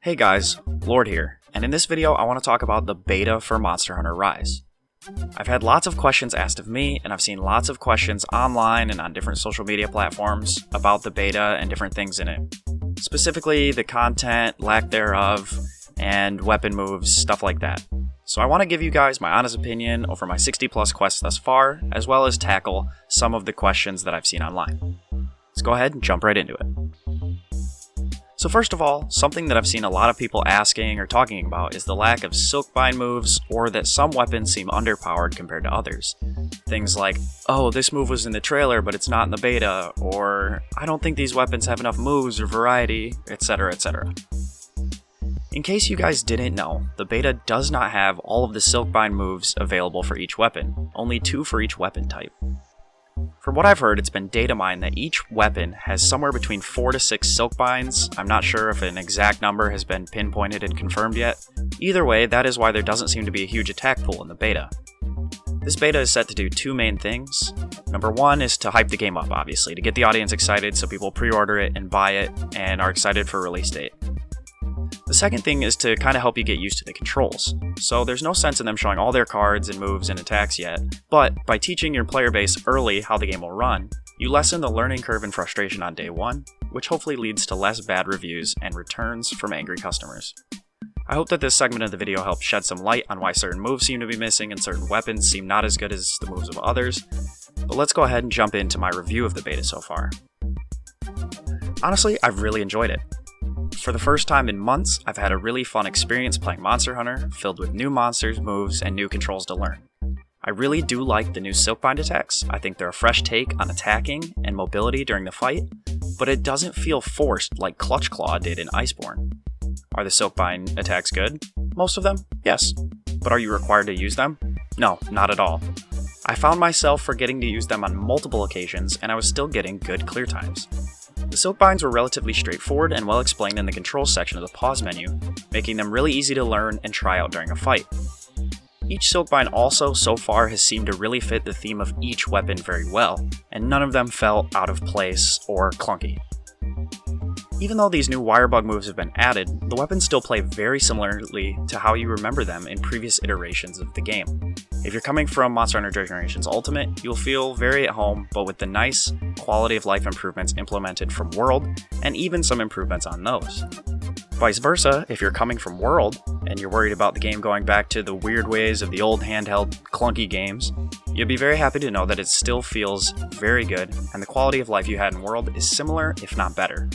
Hey guys, Lord here, and in this video I want to talk about the beta for Monster Hunter Rise. I've had lots of questions asked of me, and I've seen lots of questions online and on different social media platforms about the beta and different things in it. Specifically, the content, lack thereof, and weapon moves, stuff like that. So I want to give you guys my honest opinion over my 60 plus quests thus far, as well as tackle some of the questions that I've seen online. Let's go ahead and jump right into it. So first of all, something that I've seen a lot of people asking or talking about is the lack of silkbind moves, or that some weapons seem underpowered compared to others. Things like, oh, this move was in the trailer but it's not in the beta, or I don't think these weapons have enough moves or variety, etc, etc. In case you guys didn't know, the beta does not have all of the silkbind moves available for each weapon, only 2 for each weapon type. From what I've heard, it's been data mined that each weapon has somewhere between 4 to 6 silkbinds. I'm not sure if an exact number has been pinpointed and confirmed yet. Either way, that is why there doesn't seem to be a huge attack pool in the beta. This beta is set to do 2 main things. Number 1 is to hype the game up, obviously, to get the audience excited so people pre-order it and buy it and are excited for release date. The second thing is to kind of help you get used to the controls. So there's no sense in them showing all their cards and moves and attacks yet, but by teaching your player base early how the game will run, you lessen the learning curve and frustration on day 1, which hopefully leads to less bad reviews and returns from angry customers. I hope that this segment of the video helps shed some light on why certain moves seem to be missing and certain weapons seem not as good as the moves of others, but let's go ahead and jump into my review of the beta so far. Honestly, I've really enjoyed it. For the first time in months, I've had a really fun experience playing Monster Hunter, filled with new monsters, moves, and new controls to learn. I really do like the new silkbind attacks. I think they're a fresh take on attacking and mobility during the fight, but it doesn't feel forced like Clutch Claw did in Iceborne. Are the silkbind attacks good? Most of them? Yes. But are you required to use them? No, not at all. I found myself forgetting to use them on multiple occasions, and I was still getting good clear times. The silkbinds were relatively straightforward and well explained in the controls section of the pause menu, making them really easy to learn and try out during a fight. Each silkbind also, so far, has seemed to really fit the theme of each weapon very well, and none of them felt out of place or clunky. Even though these new wirebug moves have been added, the weapons still play very similarly to how you remember them in previous iterations of the game. If you're coming from Monster Hunter Generations Ultimate, you'll feel very at home, but with the nice quality of life improvements implemented from World, and even some improvements on those. Vice versa, if you're coming from World, and you're worried about the game going back to the weird ways of the old handheld clunky games, you'll be very happy to know that it still feels very good, and the quality of life you had in World is similar, if not better.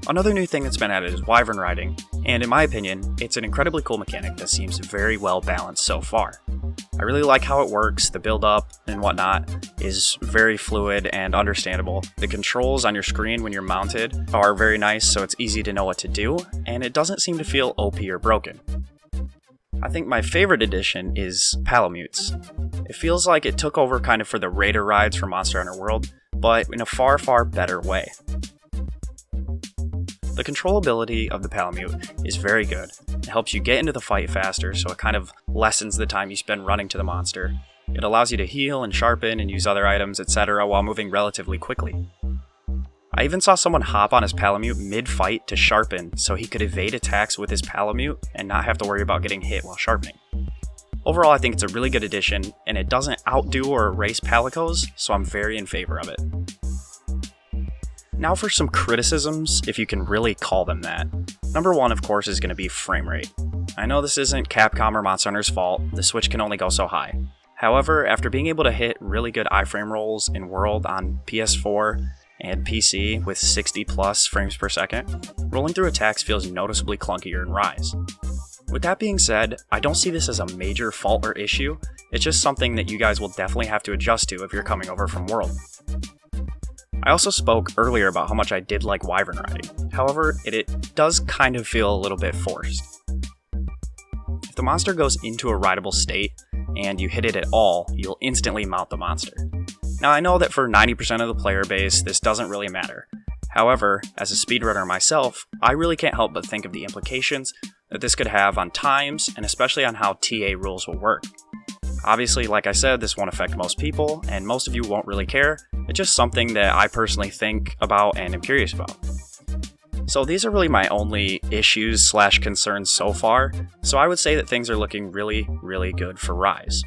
Another new thing that's been added is Wyvern Riding, and in my opinion, it's an incredibly cool mechanic that seems very well balanced so far. I really like how it works, the build up and whatnot is very fluid and understandable. The controls on your screen when you're mounted are very nice, so it's easy to know what to do, and it doesn't seem to feel OP or broken. I think my favorite addition is Palamutes. It feels like it took over kind of for the Raider rides from Monster Hunter World, but in a far, far better way. The controllability of the Palamute is very good. It helps you get into the fight faster, so it kind of lessens the time you spend running to the monster. It allows you to heal and sharpen and use other items, etc. while moving relatively quickly. I even saw someone hop on his Palamute mid-fight to sharpen so he could evade attacks with his Palamute and not have to worry about getting hit while sharpening. Overall, I think it's a really good addition, and it doesn't outdo or erase Palicos, so I'm very in favor of it. Now for some criticisms, if you can really call them that. Number 1, of course, is going to be frame rate. I know this isn't Capcom or Monster Hunter's fault, the Switch can only go so high. However, after being able to hit really good iframe rolls in World on PS4 and PC with 60 plus frames per second, rolling through attacks feels noticeably clunkier in Rise. With that being said, I don't see this as a major fault or issue, it's just something that you guys will definitely have to adjust to if you're coming over from World. I also spoke earlier about how much I did like Wyvern Riding, however, it does kind of feel a little bit forced. If the monster goes into a rideable state, and you hit it at all, you'll instantly mount the monster. Now I know that for 90% of the player base, this doesn't really matter. However, as a speedrunner myself, I really can't help but think of the implications that this could have on times, and especially on how TA rules will work. Obviously, like I said, this won't affect most people, and most of you won't really care. It's just something that I personally think about and am curious about. So these are really my only issues / concerns so far, so I would say that things are looking really good for Rise.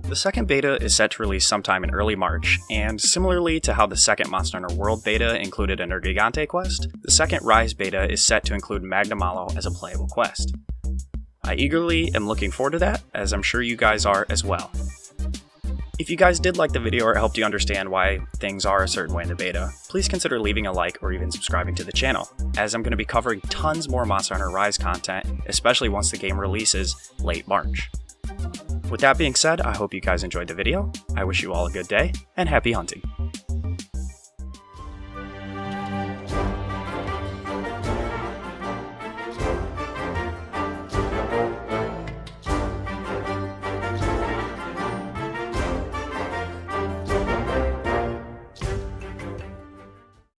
The second beta is set to release sometime in early March, and similarly to how the second Monster Hunter World beta included an Gigante quest, the second Rise beta is set to include Magna Malo as a playable quest. I eagerly am looking forward to that, as I'm sure you guys are as well. If you guys did like the video or it helped you understand why things are a certain way in the beta, please consider leaving a like or even subscribing to the channel, as I'm going to be covering tons more Monster Hunter Rise content, especially once the game releases late March. With that being said, I hope you guys enjoyed the video, I wish you all a good day, and happy hunting!